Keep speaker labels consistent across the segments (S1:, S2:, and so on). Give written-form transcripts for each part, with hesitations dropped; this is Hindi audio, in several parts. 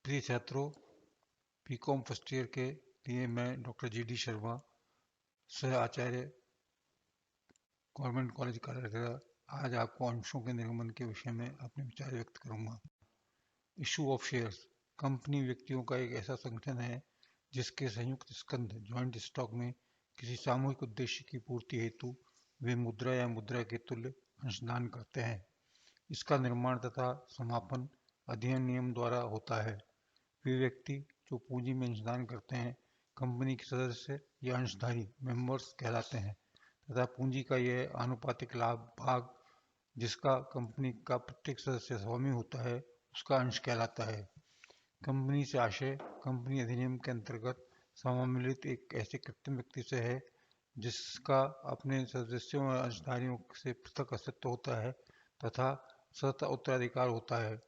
S1: प्रिय छात्रों, बीकॉम फर्स्ट ईयर के लिए मैं डॉक्टर जी.डी. शर्मा, सह आचार्य, गवर्नमेंट कॉलेज कालकाटा, आज आपको अंशों के निर्गमन के विषय में अपने विचार व्यक्त करूंगा। Issue of shares. कंपनी व्यक्तियों का एक ऐसा संगठन है जिसके संयुक्त स्कंध ज्वाइंट स्टॉक में किसी सामूहिक उद्देश्य की पूर्ति हेतु वे मुद्रा या मुद्रा के तुल्य अंशदान करते हैं। इसका निर्माण तथा समापन अधिनियम नियम द्वारा होता है। वे व्यक्ति जो पूंजी में अंशदान करते हैं कंपनी के सदस्य या अंशधारी मेंबर्स कहलाते हैं तथा पूंजी का यह आनुपातिक लाभ भाग जिसका कंपनी का प्रत्येक सदस्य स्वामी होता है उसका अंश कहलाता है। कंपनी से आशय कंपनी अधिनियम के अंतर्गत समामिलित एक ऐसे कृत्रिम व्यक्ति से है जिसका अपने सदस्यों और अंशधारियों से पृथक अस्तित्व होता है तथा सतत उत्तराधिकार होता है,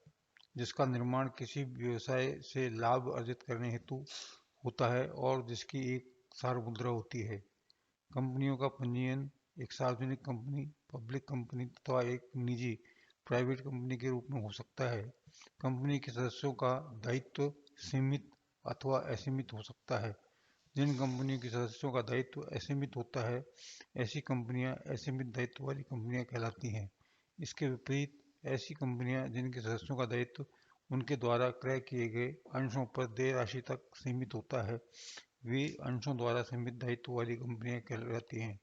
S1: जिसका निर्माण किसी व्यवसाय से लाभ अर्जित करने हेतु होता है और जिसकी एक सार्वमुद्रा होती है। कंपनियों का पंजीयन एक सार्वजनिक कंपनी, पब्लिक कंपनी अथवा एक निजी प्राइवेट कंपनी के रूप में हो सकता है। कंपनी के सदस्यों का दायित्व सीमित अथवा असीमित हो सकता है। जिन कंपनियों के सदस्यों का दायित्व असीमित होता है ऐसी कंपनियां असीमित दायित्व वाली कंपनियां कहलाती हैं। इसके विपरीत ऐसी कंपनियां जिनके सदस्यों का दायित्व उनके द्वारा क्रय किए गए अंशों पर देय राशि तक सीमित होता है, वे अंशों द्वारा सीमित दायित्व वाली कंपनियां कहलाती हैं।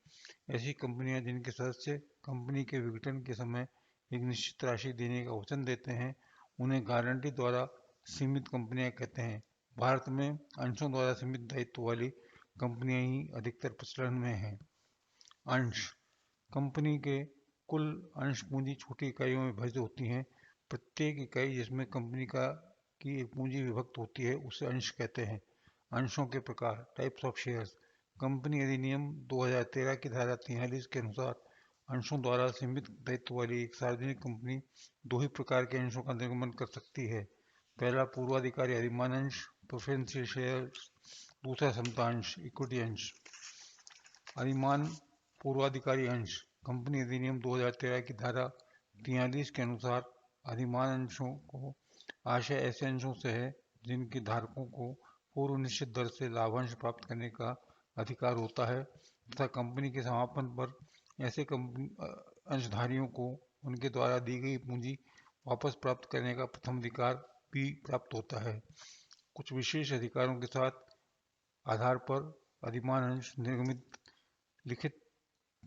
S1: ऐसी कंपनियां जिनके सदस्य कंपनी के विघटन के समय एक निश्चित राशि देने का वचन देते हैं उन्हें गारंटी द्वारा सीमित कंपनियां कहते हैं। भारत में अंशों द्वारा सीमित दायित्व वाली कंपनियां ही अधिकतर प्रचलन में हैं। अंश। कंपनी के कुल अंश पूंजी छोटी इकाइयों में विभाजित होती हैं। प्रत्येक इकाई जिसमें कंपनी की एक पूंजी विभक्त होती है उसे अंश कहते हैं। अंशों के प्रकार। Types of shares. कंपनी अधिनियम 2013 की धारा 43 के अनुसार अंशों द्वारा सीमित दायित्व वाली एक सार्वजनिक कंपनी दो ही प्रकार के अंशों का निर्गमन कर सकती है। पहला पूर्वाधिकारी अधिमान अंश प्रेफरेंशियल शेयर्स, दूसरा समता अंश इक्विटी अंश। अधिमान पूर्वाधिकारी अंश। कंपनी अधिनियम 2013 की धारा 43 के अनुसार अधिमान अंशों को आशय ऐसे अंशों से है जिनके धारकों को पूर्व निश्चित दर से लाभांश प्राप्त करने का अधिकार होता है तथा कंपनी के समापन पर ऐसे अंशधारियों को उनके द्वारा दी गई पूंजी वापस प्राप्त करने का प्रथम अधिकार भी प्राप्त होता है। कुछ विशेष अधिकारों के साथ आधार पर अधिमान अंश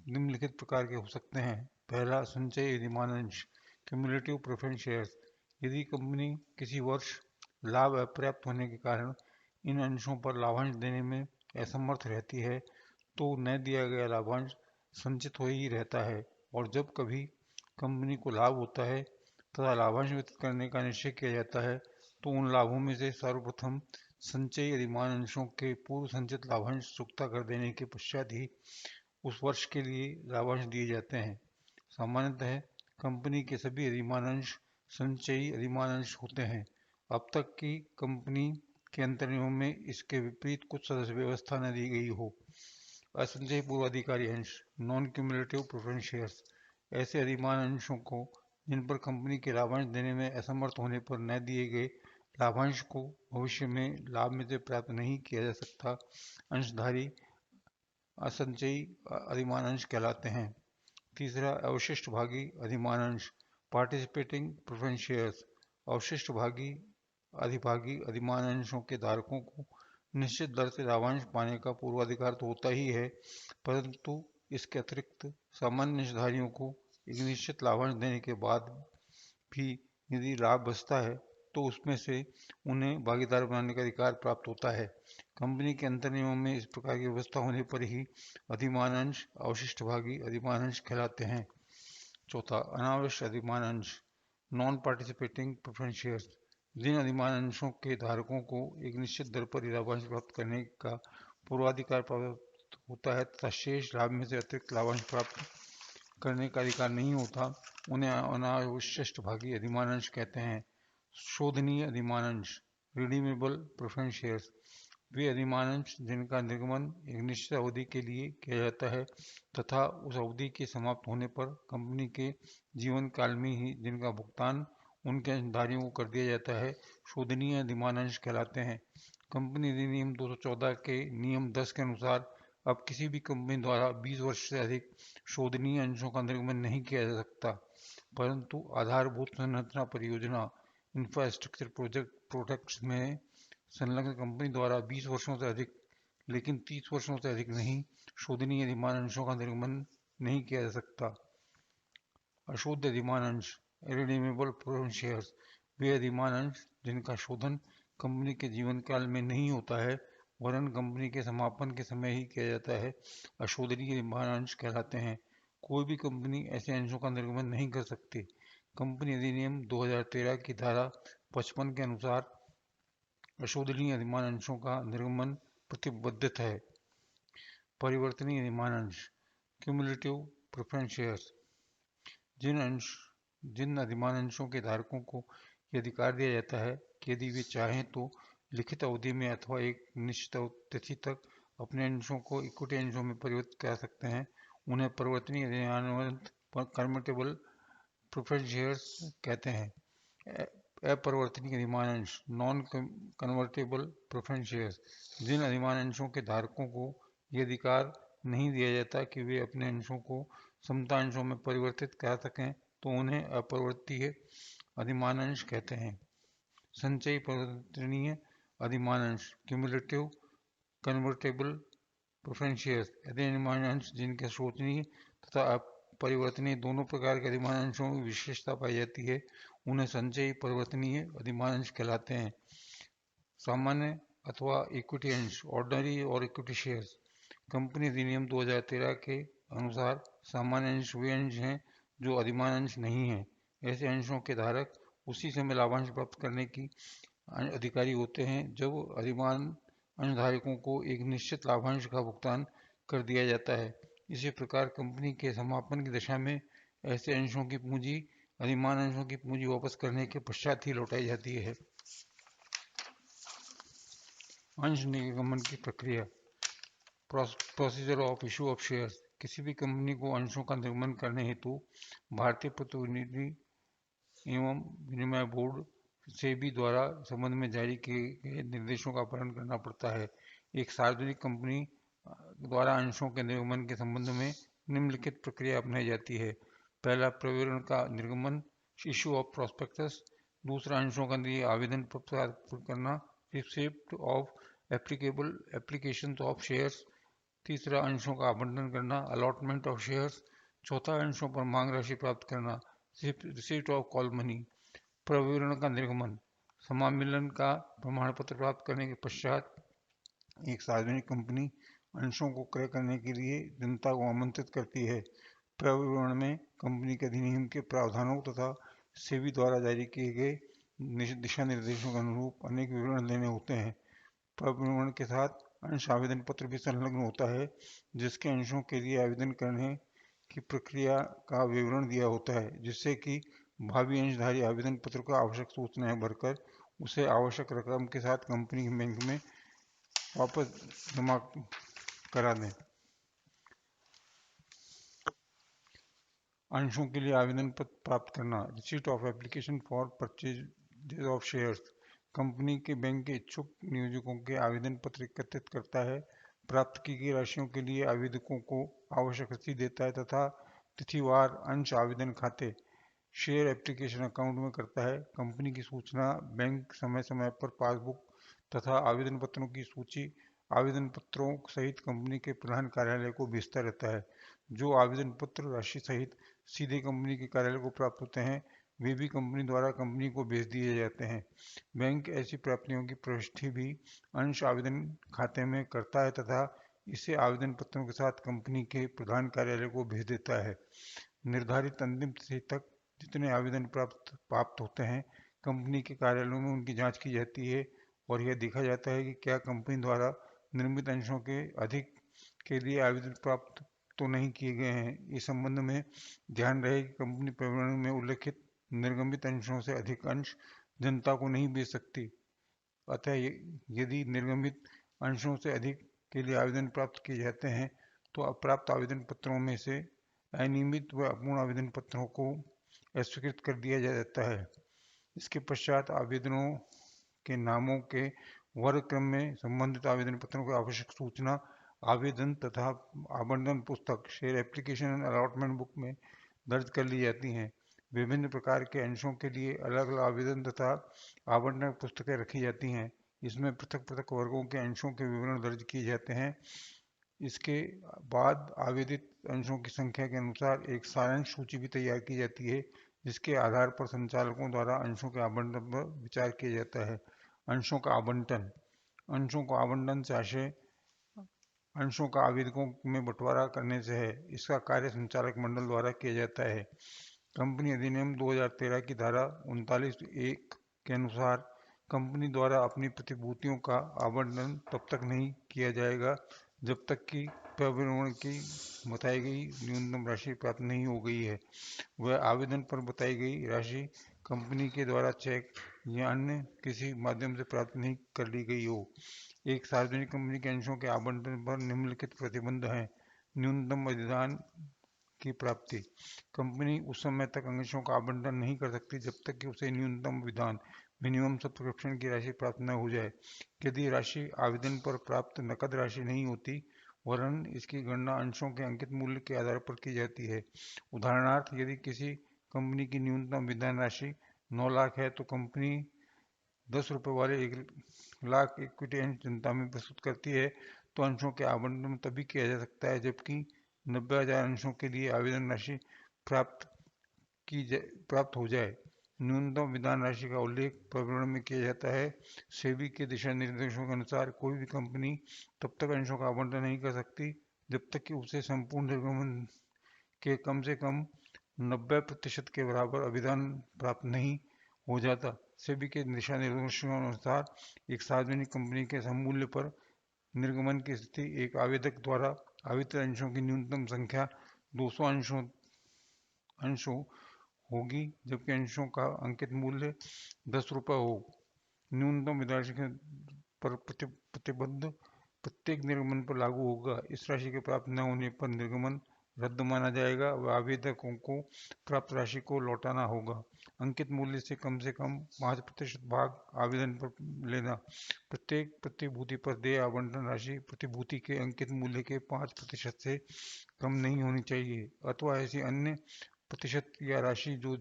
S1: निम्नलिखित प्रकार के हो सकते हैं। पहला संचयी अधिमान अंश क्यूमुलेटिव प्रेफरेंस शेयर्स। यदि कंपनी किसी वर्ष लाभ अपर्याप्त होने के कारण इन अंशों पर लाभांश देने में असमर्थ रहती है तो न दिया गया लाभांश संचित हो ही रहता है और जब कभी कंपनी को लाभ होता है तथा लाभांश वितरित करने का निश्चय किया जाता है तो उन लाभों में से सर्वप्रथम संचयी अधिमान अंशों के पूर्व संचित लाभांश चुकता कर देने के पश्चात ही उस वर्ष के लिए लाभांश दिए जाते हैं। सामान्यतः कंपनी के सभी अधिमान अंश संचयी अधिमान अंश होते हैं। अब तक की कंपनी के अंतर्नियमों में इसके विपरीत कुछ सदस्य व्यवस्था न दी गई हो। असंचयी पूर्वाधिकारी अंश नॉन क्यूमुलेटिव प्रेफरेंस शेयर्स। ऐसे अधिमान अंशों को जिन पर कंपनी के लाभांश देने में असमर्थ होने पर न दिए गए लाभांश को भविष्य में लाभ में से प्राप्त नहीं किया जा सकता अंशधारी असंचयी अधिमान अंश कहलाते हैं। तीसरा अवशिष्ट भागी अधिमान अंश पार्टिसिपेटिंग प्रेफरेंस शेयर्स। अवशिष्ट भागी अधिभागी अधिमान अंशों के धारकों को निश्चित दर से लाभांश पाने का पूर्वाधिकार तो होता ही है, परंतु इसके अतिरिक्त सामान्य अंशधारियों को एक निश्चित लाभांश देने के बाद भी यदि लाभ बचता है तो उसमें से उन्हें भागीदार बनाने का अधिकार प्राप्त होता है। कंपनी के अंतर्नियमों में इस प्रकार की व्यवस्था होने पर ही अधिमान अंश अवशिष्ट भागी अधिमान अंश कहलाते हैं। चौथा अनावश्यक अधिमान अंश नॉन पार्टिसिपेटिंग प्रेफरेंस शेयर्स। जिन अधिमान अंशों के धारकों को एक निश्चित दर पर लाभांश प्राप्त करने का पूर्वाधिकार प्राप्त होता है तथा शेष लाभ में से अतिरिक्त लाभांश प्राप्त करने का अधिकार नहीं होता उन्हें अनावशिष्ट भागी अधिमान अंश कहते हैं। शोधनीय अधिमान अंश रिडीमेबल प्रेफरेंस शेयर्स। वे अधिमान अंश जिनका निर्गमन एक निश्चित अवधि के लिए किया जाता है तथा उस अवधि के समाप्त होने पर कंपनी के जीवन काल में ही जिनका भुगतान उनके अंशधारियों को कर दिया जाता है शोधनीय अधिमान अंश कहलाते हैं। कंपनी अधिनियम 214 के नियम 10 के अनुसार अब किसी भी कंपनी द्वारा 20 वर्ष से अधिक शोधनीय अंशों का निर्गमन नहीं किया जा सकता, परंतु आधारभूत संरचना परियोजना इंफ्रास्ट्रक्चर प्रोजेक्ट्स में संलग्न कंपनी द्वारा 20 वर्षों से अधिक लेकिन 30 वर्षों से अधिक नहीं शोधनीय अधिमान अंशों का निर्गमन नहीं किया जा सकता। अशोध अधिमान अंश इरेडीमेबल प्रेफरेंस शेयर्स वे अधिमान अंश जिनका शोधन कंपनी के जीवन काल में नहीं होता है वरन कंपनी के समापन के समय ही किया जाता है, अशोधनीय अधिमान अंश कहलाते हैं। कोई भी कंपनी ऐसे अंशों का निर्गमन नहीं कर सकती। कंपनी अधिनियम 2013 की धारा 55 के अनुसार अशोधनीय अधिमान अंशों का निर्गमन प्रतिबद्ध है। परिवर्तनीय अधिमान अंश क्यूमुलेटिव प्रेफरेंस शेयर्स जिन अधिमान अंशों के धारकों को यह अधिकार दिया जाता है कि यदि वे चाहें तो लिखित अवधि में अथवा एक निश्चित तिथि तक अपने अंशों को इक्विटी अंशों में परिवर्तित कर सकते हैं, उन्हें परिवर्तनीय अधिमान कन्वर्टेबल प्रेफरेंस शेयर्स कहते हैं। अपरिवर्तनीय अधिमान अंश नॉन कन्वर्टेबल प्रेफरेंस शेयर्स जिन अधिमान अंशों के धारकों को यह अधिकार नहीं दिया जाता कि वे अपने अंशों को समता अंशों में परिवर्तित कर सकें तो उन्हें अपरिवर्तनीय अधिमान अंश कहते हैं। संचयी परिवर्तनीय अधिमान अंश क्यूमुलेटिव कन्वर्टेबल प्रेफरेंस शेयर्स अधिमान अंश जिनके शोधनीय तथा अपरिवर्तनीय दोनों प्रकार के अधिमान अंशों में विशेषता पाई जाती है उन्हें संचयी परिवर्तनीय अधिमान अंश कहलाते हैं। सामान्य अथवा इक्विटी अंश ऑर्डिनरी और इक्विटी शेयर्स कंपनी अधिनियम 2013 के अनुसार सामान्य अंश वे अंश हैं जो अधिमान अंश नहीं हैं। ऐसे अंशों के धारक उसी समय लाभांश प्राप्त करने की अधिकारी होते हैं जब अधिमान अंशधारकों को एक निश्चित लाभांश का भुगतान कर दिया जाता है। इसी प्रकार कंपनी के समापन की दशा में ऐसे अंशों की पूंजी अधिमान अंशों की पूंजी वापस करने के पश्चात ही लौटाई जाती है। अंश निर्गमन की प्रक्रिया procedure of issue of shares किसी भी कंपनी को अंशों का निर्गमन करने हेतु भारतीय प्रतिनिधि एवं विनिमय बोर्ड सेबी द्वारा संबंध में जारी किए गए निर्देशों का पालन करना पड़ता है। एक सार्वजनिक कंपनी द्वारा अंशों के निर्गमन के संबंध में निम्नलिखित प्रक्रिया अपनाई जाती है। पहला, प्रविवरण का निर्गमन इशू ऑफ प्रोस्पेक्टस। दूसरा, अंशों का लिए आवेदन प्राप्त करना receipt of applicable applications of shares. तीसरा, अंशों का आवंटन करना अलॉटमेंट ऑफ शेयर्स। चौथा, अंशों पर मांग राशि प्राप्त करना रिसीट ऑफ कॉल मनी। प्रविवरण का निर्गमन समामिलन का प्रमाण पत्र प्राप्त करने के पश्चात एक सार्वजनिक कंपनी अंशों को क्रय करने के लिए जनता को आमंत्रित करती है। प्रविवरण में कंपनी के अधिनियम के प्रावधानों तथा सेबी द्वारा जारी किए गए दिशा निर्देशों के अनुरूप अनेक विवरण देने होते हैं। प्रविवरण के साथ अंश आवेदन पत्र भी संलग्न होता है जिसके अंशों के लिए आवेदन करने की प्रक्रिया का विवरण दिया होता है, जिससे कि भावी अंशधारी आवेदन पत्र को आवश्यक सूचनाएं भरकर उसे आवश्यक रकम के साथ कंपनी के बैंक में वापस जमा करा दें। अंशों के लिए आवेदन पत्र प्राप्त करना receipt of application for purchase of shares company के बैंक के इच्छुक नियोजकों के आवेदन पत्र एकत्रित करता है, प्राप्त की गई राशियों के लिए आवेदकों को आवश्यक रसीद देता है तथा तिथिवार अंश आवेदन खाते शेयर एप्लीकेशन अकाउंट में करता है। कंपनी की सूचना बैंक समय समय पर पासबुक तथा आवेदन पत्रों की सूची आवेदन पत्रों सहित कंपनी के प्रधान कार्यालय को भेजता रहता है। जो आवेदन पत्र राशि सहित सीधे कंपनी के कार्यालय को प्राप्त होते हैं वे भी कंपनी द्वारा कंपनी को भेज दिए जाते हैं। बैंक ऐसी प्राप्तियों की प्रविष्टि भी अंश आवेदन खाते में करता है तथा इसे आवेदन पत्रों के साथ कंपनी के प्रधान कार्यालय को भेज देता है। निर्धारित अंतिम तिथि तक जितने आवेदन प्राप्त होते हैं कंपनी के कार्यालयों में उनकी जांच की जाती है और यह देखा जाता है कि क्या कंपनी द्वारा निर्मित अंशों के अधिक के लिए आवेदन प्राप्त तो नहीं किए गए हैं। इस संबंध में ध्यान रहे कि कंपनी प्रविवरण में उल्लेखित निर्गमित अंशों से अधिक अंश जनता को नहीं बेच सकती। अतः यदि निर्गमित अंशों से अधिक के लिए आवेदन प्राप्त किए जाते हैं तो अप्राप्त आवेदन पत्रों में से अनियमित व अपूर्ण आवेदन पत्रों को अस्वीकृत कर दिया जाता है। इसके पश्चात आवेदनों के नामों के वर्ग क्रम में संबंधित आवेदन पत्रों की आवश्यक सूचना आवेदन तथा आवंटन पुस्तक share application and allotment book में दर्ज कर ली जाती हैं। विभिन्न प्रकार के अंशों के लिए अलग अलग आवेदन तथा आवंटन पुस्तकें रखी जाती हैं। इसमें पृथक पृथक वर्गों के अंशों के विवरण दर्ज किए जाते हैं। इसके बाद आवेदित अंशों की संख्या के अनुसार एक सारांश सूची भी तैयार की जाती है, जिसके आधार पर संचालकों द्वारा अंशों के आवंटन पर विचार किया जाता है। अंशों का आवंटन। अंशों का आवंटन चाहे अंशों का आवेदकों में बंटवारा करने से है। इसका कार्य संचालक मंडल द्वारा किया जाता है। कंपनी अधिनियम 2013 की धारा 39(1) के अनुसार कंपनी द्वारा अपनी प्रतिभूतियों का आवंटन तब तक नहीं किया जाएगा जब तक कि पर्यावरण की बताई गई न्यूनतम राशि प्राप्त नहीं हो गई है। वह आवेदन पर बताई गई राशि कंपनी के द्वारा चेक या अन्य किसी माध्यम से प्राप्त नहीं कर ली गई हो। एक सार्वजनिक कंपनी के अंशों के आवंटन पर निम्नलिखित प्रतिबंध हैं। न्यूनतम अधिदान की प्राप्ति। कंपनी उस समय तक अंशों का आवंटन नहीं कर सकती जब तक कि उसे न्यूनतम विधान मिनिमम सब्सक्रिप्शन की राशि प्राप्त न हो जाए। यदि राशि आवेदन पर प्राप्त नकद राशि नहीं होती, वरन इसकी गणना अंशों के अंकित मूल्य के आधार पर की जाती है। उदाहरणार्थ, यदि किसी कंपनी की न्यूनतम विधान राशि 9 लाख है तो कंपनी 10 रुपये वाले 1 लाख इक्विटी अंश जनता में प्रस्तुत करती है, तो अंशों के आवंटन तभी किया जा सकता है जबकि 90,000 अंशों के लिए आवेदन राशि प्राप्त हो जाए। न्यूनतम विधान राशि का उल्लेख प्रकरण में किया जाता है। सेबी के दिशा निर्देशों के अनुसार कोई भी कंपनी तब तक अंशों का आवंटन नहीं कर सकती जब तक कि उसे संपूर्ण निर्गमन के कम से कम 90% के बराबर अभिधान प्राप्त नहीं हो जाता। सेबी के दिशा निर्देशों के अनुसार एक सार्वजनिक कंपनी के सममूल्य पर निर्गमन की स्थिति एक आवेदक द्वारा आवित अंशों की न्यूनतम संख्या 200 अंशों होगी, जबकि अंशों का अंकित मूल्य 10 रुपये हो। न्यूनतम विधान पर प्रतिबंध प्रत्येक निर्गमन पर लागू होगा। इस राशि के प्राप्त न होने पर निर्गमन रद्द माना जाएगा व आवेदकों को प्राप्त राशि को लौटाना होगा। अंकित मूल्य से कम 5% भाग आवेदन पर लेना। प्रत्येक प्रतिभूति पर देय आवंटन राशि प्रतिभूति के अंकित मूल्य के 5% से कम नहीं होनी चाहिए, अथवा ऐसी अन्य प्रतिशत या राशि जो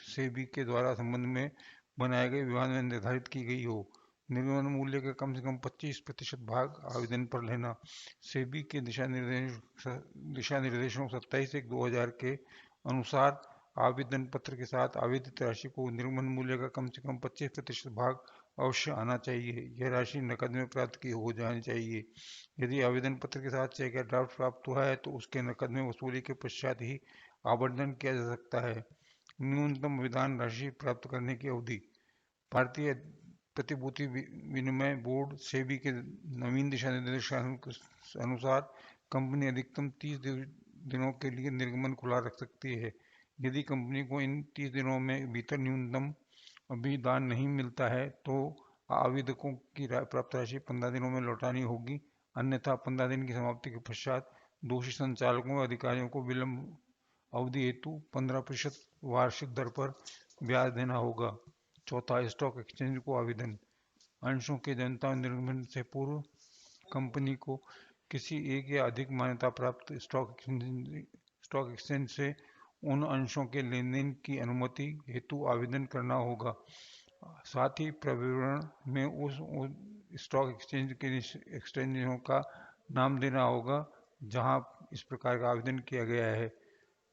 S1: सेबी के द्वारा संबंध में बनाए गए विधान में निर्धारित की गई हो। निर्गमन मूल्य के कम से कम 25% भाग आवेदन पर लेना। सेबी के दिशा निर्देशों 27/1/2000 के अनुसार आवेदन पत्र के साथ आवेदित राशि को निर्गमन मूल्य का कम से कम 25% भाग अवश्य आना चाहिए। यह राशि नकद में प्राप्त की हो जानी चाहिए। यदि आवेदन पत्र के साथ चेक या ड्राफ्ट प्राप्त हुआ है तो उसके नकद में वसूली के पश्चात ही आवंटन किया जा सकता है। न्यूनतम विधान राशि प्राप्त करने की अवधि। भारतीय प्रतिभूति विनिमय बोर्ड सेबी के नवीन दिशा निर्देशों के अनुसार कंपनी अधिकतम 30 दिनों के लिए निर्गमन खुला रख सकती है। यदि कंपनी को इन 30 दिनों में भीतर न्यूनतम अभिदान नहीं मिलता है तो आवेदकों की प्राप्त राशि 15 दिनों में लौटानी होगी, अन्यथा 15 दिन की समाप्ति के पश्चात दोषी संचालकों व अधिकारियों को विलंब अवधि हेतु 15% वार्षिक दर पर ब्याज देना होगा। चौथा, स्टॉक एक्सचेंज को आवेदन। अंशों के जनता निर्गमन से पूर्व कंपनी को किसी एक या अधिक मान्यता प्राप्त स्टॉक एक्सचेंज से उन अंशों के लेन देन की अनुमति हेतु आवेदन करना होगा। साथ ही प्रविवरण में उस स्टॉक एक्सचेंज के एक्सचेंजों का नाम देना होगा जहां इस प्रकार का आवेदन किया गया है।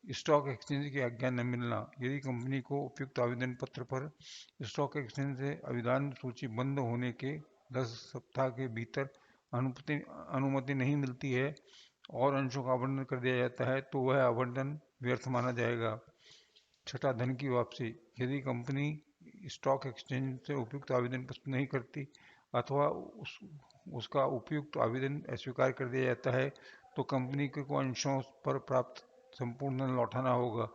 S1: स्टॉक एक्सचेंज की आज्ञा न मिलना। यदि कंपनी को उपयुक्त आवेदन पत्र पर स्टॉक एक्सचेंज से अभिधान सूची बंद होने के 10 सप्ताह के भीतर अनुमति नहीं मिलती है और अंशों का आवंटन कर दिया जाता है तो वह आवंटन व्यर्थ माना जाएगा। छठा, धन की वापसी। यदि कंपनी स्टॉक एक्सचेंज से उपयुक्त आवेदन प्रस्तुत नहीं करती अथवा उसका उपयुक्त आवेदन अस्वीकार कर दिया जाता है तो कंपनी को अंशों पर प्राप्त संपूर्ण धन लौटाना होगा।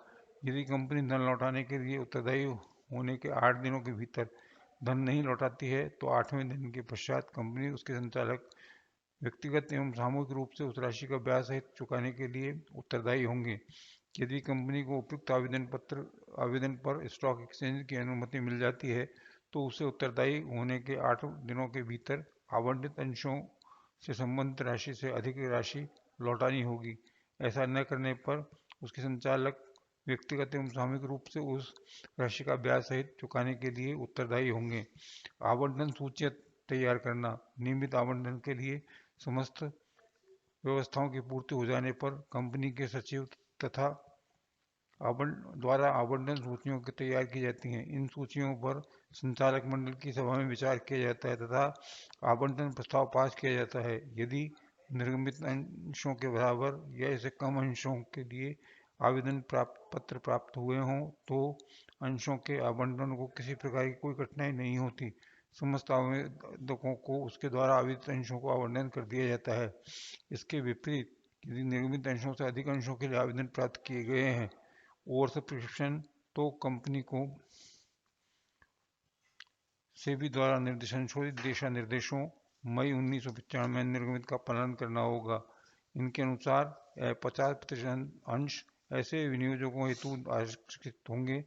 S1: यदि कंपनी धन लौटाने के लिए उत्तरदायी होने के 8 दिनों के भीतर धन नहीं लौटाती है तो 8वें दिन के पश्चात कंपनी उसके संचालक व्यक्तिगत एवं सामूहिक रूप से उस राशि का ब्याज सहित चुकाने के लिए उत्तरदायी होंगे। यदि कंपनी को उपयुक्त आवेदन पर स्टॉक एक्सचेंज की अनुमति मिल जाती है तो उसे उत्तरदायी होने के 8 दिनों के भीतर आवंटित अंशों से संबंधित राशि से अधिक राशि लौटानी होगी। ऐसा न करने पर उसके संचालक व्यक्तिगत एवं सामूहिक रूप से उस राशि का ब्याज सहित चुकाने के लिए उत्तरदायी होंगे। आवंटन सूची तैयार करना। नियमित आवंटन के लिए समस्त व्यवस्थाओं की पूर्ति हो जाने पर कंपनी के सचिव तथा द्वारा आवंटन सूचियों की तैयार की जाती हैं। इन सूचियों पर संचालक मंडल की सभा में विचार किया जाता है तथा आवंटन प्रस्ताव पास किया जाता है। यदि निर्गमित अंशों के बराबर या इससे कम अंशों के लिए आवेदन पत्र प्राप्त हुए हों तो अंशों के आवंटन को किसी प्रकार की कोई कठिनाई नहीं होती। समस्त आवेदकों को उसके द्वारा आवेदित अंशों को आवंटन कर दिया जाता है। इसके विपरीत यदि निर्गमित अंशों से अधिक अंशों के लिए आवेदन प्राप्त किए गए हैं ओवर सब्सक्रिप्शन तो कंपनी को सेबी द्वारा संशोधित दिशा निर्देशों मई 1995 में निर्गमित का पालन करना होगा। इनके अनुसार 50% अंश ऐसे विनियोजकों हेतु आरक्षित होंगे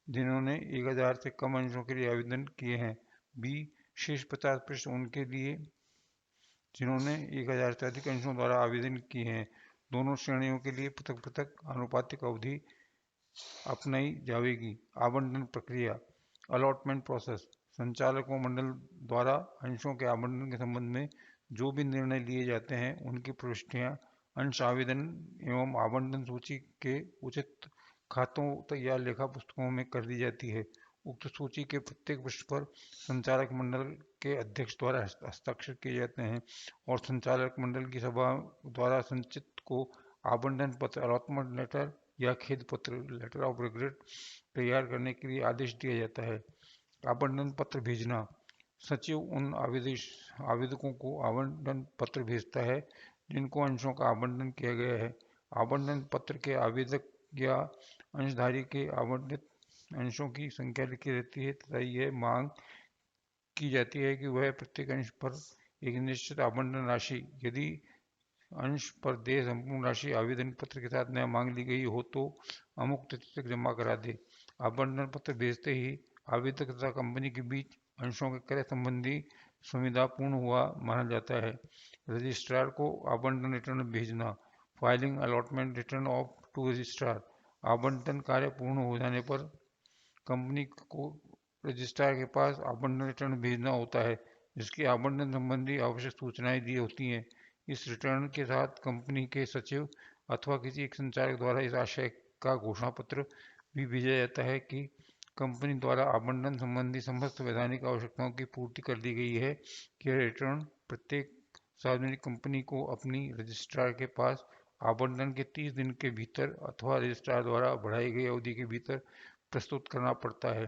S1: जिन्होंने 1000 से कम अंशों के लिए आवेदन किए हैं। बी शेष 50% उनके लिए जिन्होंने 1000 से अधिक अंशों द्वारा आवेदन किए हैं। दोनों श्रेणियों के लिए पृथक पृथक आनुपातिक अवधि अपनाई जाएगी। आवंटन प्रक्रिया अलॉटमेंट प्रोसेस। संचालकों मंडल द्वारा अंशों के आवंटन के संबंध में जो भी निर्णय लिए जाते हैं उनकी प्रविष्टियां अंश आवेदन एवं आवंटन सूची के उचित खातों या लेखा पुस्तकों में कर दी जाती है। उक्त सूची के प्रत्येक पृष्ठ पर संचालक मंडल के अध्यक्ष द्वारा हस्ताक्षर किए जाते हैं और संचालक मंडल की सभा द्वारा संचित को आवंटन पत्र अलॉटमेंट लेटर या खेद पत्र लेटर ऑफ रिग्रेट तैयार करने के लिए आदेश दिया जाता है। आवंटन पत्र भेजना। सचिव उन आवेदकों को आवंटन पत्र भेजता है जिनको अंशों का आवंटन किया गया है। आवंटन पत्र के आवेदक या अंशधारी के आवंटित अंशों की संख्या लिखी रहती है तथा यह मांग की जाती है कि वह प्रत्येक अंश पर एक निश्चित आवंटन राशि यदि अंश पर देय संपूर्ण राशि आवेदन पत्र के साथ न मांग ली गई हो तो अमुक तिथि तक जमा करा दे। आवंटन पत्र भेजते ही आवेदक तथा कंपनी के बीच अंशों के क्रय संबंधी संविदा पूर्ण हुआ माना जाता है। रजिस्ट्रार को आवंटन रिटर्न भेजना। Filing allotment return of to registrar. आवंटन कार्य पूर्ण हो जाने पर कंपनी को रजिस्ट्रार के पास आवंटन रिटर्न भेजना होता है जिसकी आवंटन संबंधी आवश्यक सूचनाएं दी होती हैं। इस रिटर्न के साथ कंपनी के सचिव अथवा किसी एक संचालक द्वारा इस आशय का घोषणा पत्र भी भेजा जाता है कि कंपनी द्वारा आवंटन संबंधी समस्त वैधानिक आवश्यकताओं की पूर्ति कर दी गई है कि यह रिटर्न प्रत्येक सार्वजनिक कंपनी को अपनी रजिस्ट्रार के पास आवंटन के 30 दिन के भीतर अथवा रजिस्ट्रार द्वारा बढ़ाई गई अवधि के भीतर प्रस्तुत करना पड़ता है।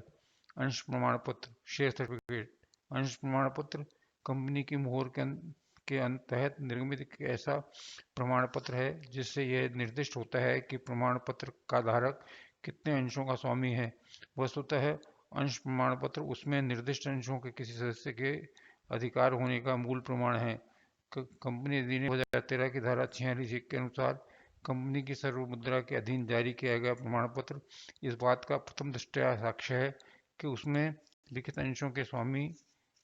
S1: अंश प्रमाण पत्र शेयर सर्टिफिकेट। अंश प्रमाण पत्र कंपनी की मोहर के तहत निर्मित एक ऐसा प्रमाण पत्र है जिससे यह निर्दिष्ट होता है कि प्रमाण पत्र का धारक कितने अंशों का स्वामी है। वस्तुतः अंश प्रमाण पत्र उसमें निर्दिष्ट अंशों के किसी सदस्य के अधिकार होने का मूल प्रमाण है। कंपनी अधिनियम 2013 की धारा 46 के अनुसार कंपनी की सर्वमुद्रा के अधीन जारी किया गया प्रमाण पत्र इस बात का प्रथम दृष्टया साक्ष्य है कि उसमें लिखित अंशों के स्वामी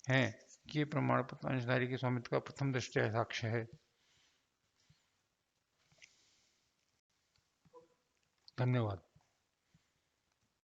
S1: हैं। ये प्रमाण पत्र अंशधारी के स्वामित्व का प्रथम दृष्टया साक्ष्य है। धन्यवाद।